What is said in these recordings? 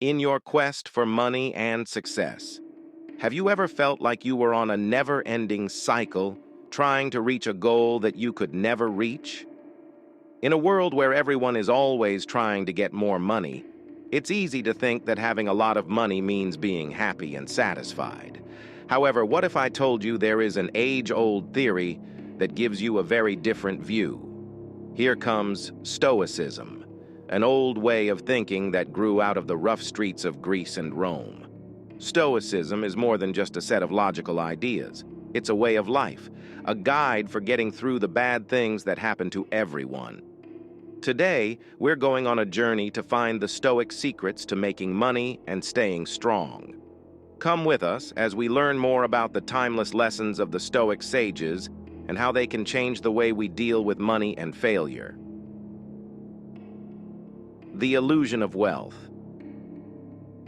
in your quest for money and success. Have you ever felt like you were on a never-ending cycle, trying to reach a goal that you could never reach? In a world where everyone is always trying to get more money, it's easy to think that having a lot of money means being happy and satisfied. However, what if I told you there is an age-old theory that gives you a very different view? Here comes Stoicism, an old way of thinking that grew out of the rough streets of Greece and Rome. Stoicism is more than just a set of logical ideas. It's a way of life, a guide for getting through the bad things that happen to everyone. Today, we're going on a journey to find the Stoic secrets to making money and staying strong. Come with us as we learn more about the timeless lessons of the Stoic sages and how they can change the way we deal with money and failure. The illusion of wealth.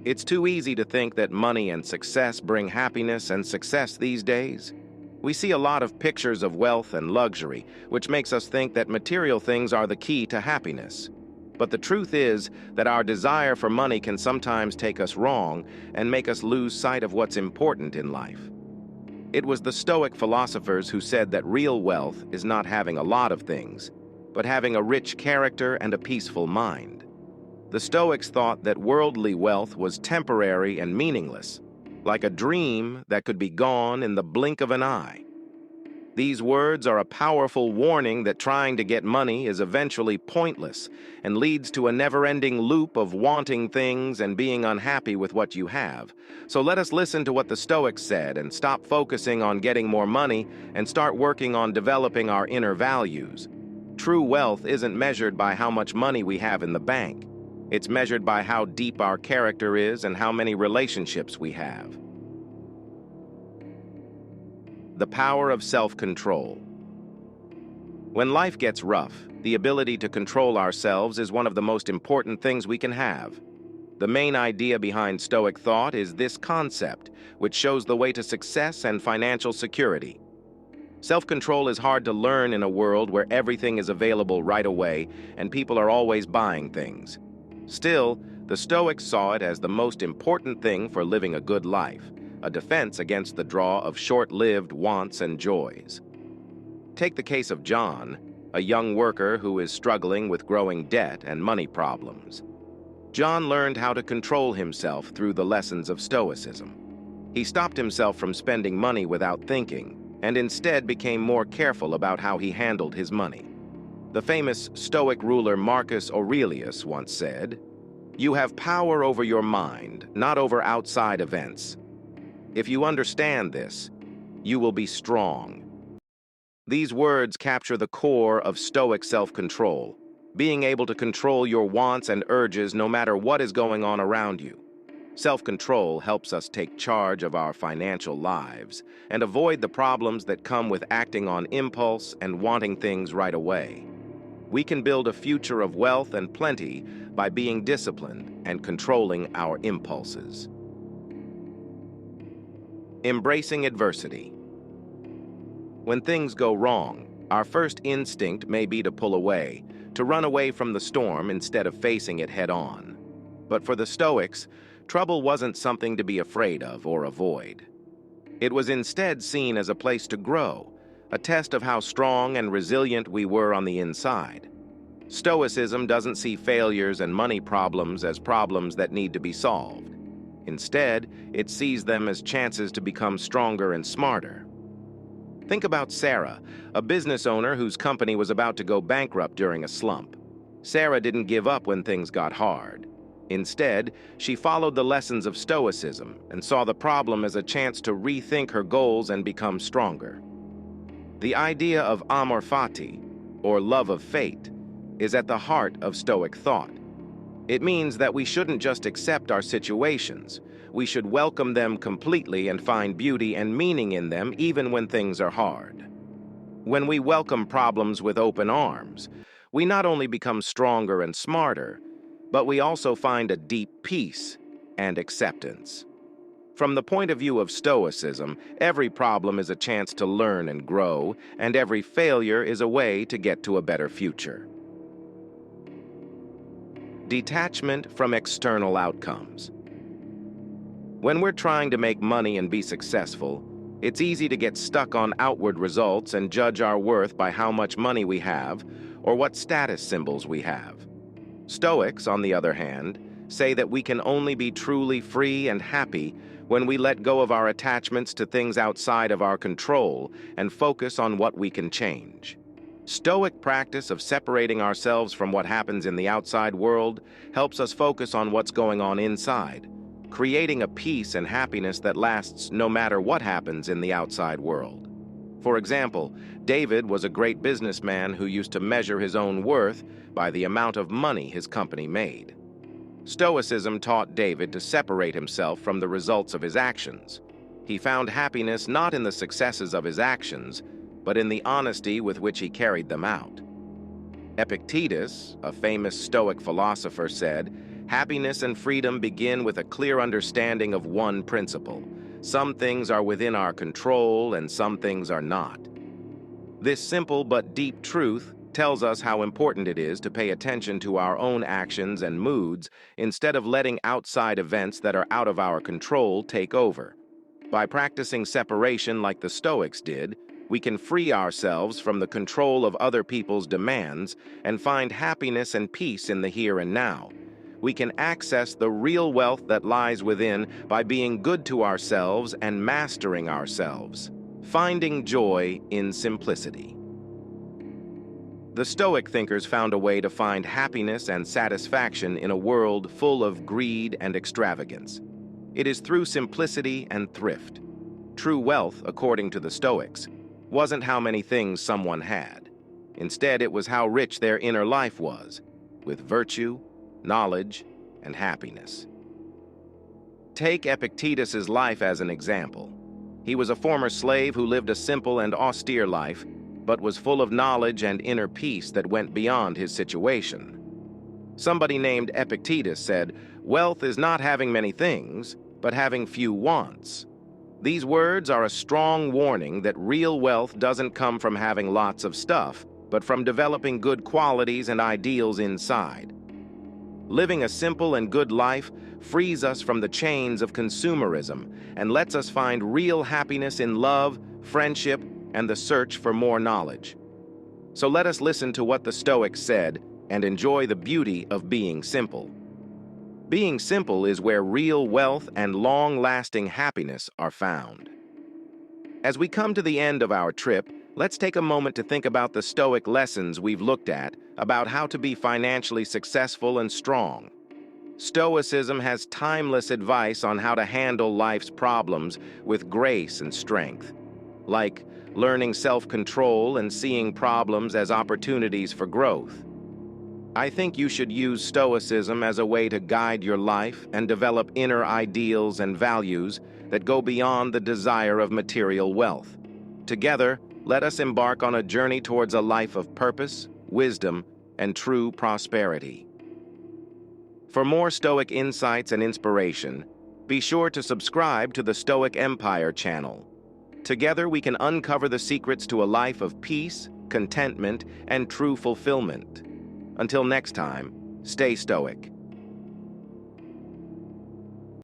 It's too easy to think that money and success bring happiness and success these days. We see a lot of pictures of wealth and luxury, which makes us think that material things are the key to happiness. But the truth is that our desire for money can sometimes take us wrong and make us lose sight of what's important in life. It was the Stoic philosophers who said that real wealth is not having a lot of things, but having a rich character and a peaceful mind. The Stoics thought that worldly wealth was temporary and meaningless, like a dream that could be gone in the blink of an eye. These words are a powerful warning that trying to get money is eventually pointless and leads to a never-ending loop of wanting things and being unhappy with what you have. So let us listen to what the Stoics said and stop focusing on getting more money and start working on developing our inner values. True wealth isn't measured by how much money we have in the bank. It's measured by how deep our character is and how many relationships we have. The power of self-control. When life gets rough, the ability to control ourselves is one of the most important things we can have. The main idea behind Stoic thought is this concept, which shows the way to success and financial security. Self-control is hard to learn in a world where everything is available right away and people are always buying things. Still, the Stoics saw it as the most important thing for living a good life, a defense against the draw of short-lived wants and joys. Take the case of John, a young worker who is struggling with growing debt and money problems. John learned how to control himself through the lessons of Stoicism. He stopped himself from spending money without thinking, and instead became more careful about how he handled his money. The famous Stoic ruler Marcus Aurelius once said, "You have power over your mind, not over outside events. If you understand this, you will be strong." These words capture the core of Stoic self-control, being able to control your wants and urges no matter what is going on around you. Self-control helps us take charge of our financial lives and avoid the problems that come with acting on impulse and wanting things right away. We can build a future of wealth and plenty by being disciplined and controlling our impulses. Embracing adversity. When things go wrong, our first instinct may be to pull away, to run away from the storm instead of facing it head-on. But for the Stoics, trouble wasn't something to be afraid of or avoid. It was instead seen as a place to grow, a test of how strong and resilient we were on the inside. Stoicism doesn't see failures and money problems as problems that need to be solved. Instead, it sees them as chances to become stronger and smarter. Think about Sarah, a business owner whose company was about to go bankrupt during a slump. Sarah didn't give up when things got hard. Instead, she followed the lessons of Stoicism and saw the problem as a chance to rethink her goals and become stronger. The idea of amor fati, or love of fate, is at the heart of Stoic thought. It means that we shouldn't just accept our situations. We should welcome them completely and find beauty and meaning in them even when things are hard. When we welcome problems with open arms, we not only become stronger and smarter, but we also find a deep peace and acceptance. From the point of view of Stoicism, every problem is a chance to learn and grow, and every failure is a way to get to a better future. Detachment from external outcomes. When we're trying to make money and be successful, it's easy to get stuck on outward results and judge our worth by how much money we have or what status symbols we have. Stoics, on the other hand, say that we can only be truly free and happy when we let go of our attachments to things outside of our control and focus on what we can change. Stoic practice of separating ourselves from what happens in the outside world helps us focus on what's going on inside, creating a peace and happiness that lasts no matter what happens in the outside world. For example, David was a great businessman who used to measure his own worth by the amount of money his company made. Stoicism taught David to separate himself from the results of his actions. He found happiness not in the successes of his actions, but in the honesty with which he carried them out. Epictetus, a famous Stoic philosopher, said, "Happiness and freedom begin with a clear understanding of one principle. Some things are within our control and some things are not." This simple but deep truth tells us how important it is to pay attention to our own actions and moods instead of letting outside events that are out of our control take over. By practicing separation like the Stoics did, we can free ourselves from the control of other people's demands and find happiness and peace in the here and now. We can access the real wealth that lies within by being good to ourselves and mastering ourselves, finding joy in simplicity. The Stoic thinkers found a way to find happiness and satisfaction in a world full of greed and extravagance. It is through simplicity and thrift. True wealth, according to the Stoics, wasn't how many things someone had. Instead, it was how rich their inner life was, with virtue, knowledge, and happiness. Take Epictetus's life as an example. He was a former slave who lived a simple and austere life, but was full of knowledge and inner peace that went beyond his situation. Somebody named Epictetus said, "Wealth is not having many things, but having few wants." These words are a strong warning that real wealth doesn't come from having lots of stuff, but from developing good qualities and ideals inside. Living a simple and good life frees us from the chains of consumerism and lets us find real happiness in love, friendship, and the search for more knowledge. So let us listen to what the Stoics said and enjoy the beauty of being simple. Being simple is where real wealth and long-lasting happiness are found. As we come to the end of our trip, let's take a moment to think about the Stoic lessons we've looked at about how to be financially successful and strong. Stoicism has timeless advice on how to handle life's problems with grace and strength, like learning self-control and seeing problems as opportunities for growth. I think you should use Stoicism as a way to guide your life and develop inner ideals and values that go beyond the desire of material wealth. Together, let us embark on a journey towards a life of purpose, wisdom, and true prosperity. For more Stoic insights and inspiration, be sure to subscribe to the Stoic Empire channel. Together, we can uncover the secrets to a life of peace, contentment, and true fulfillment. Until next time, stay stoic.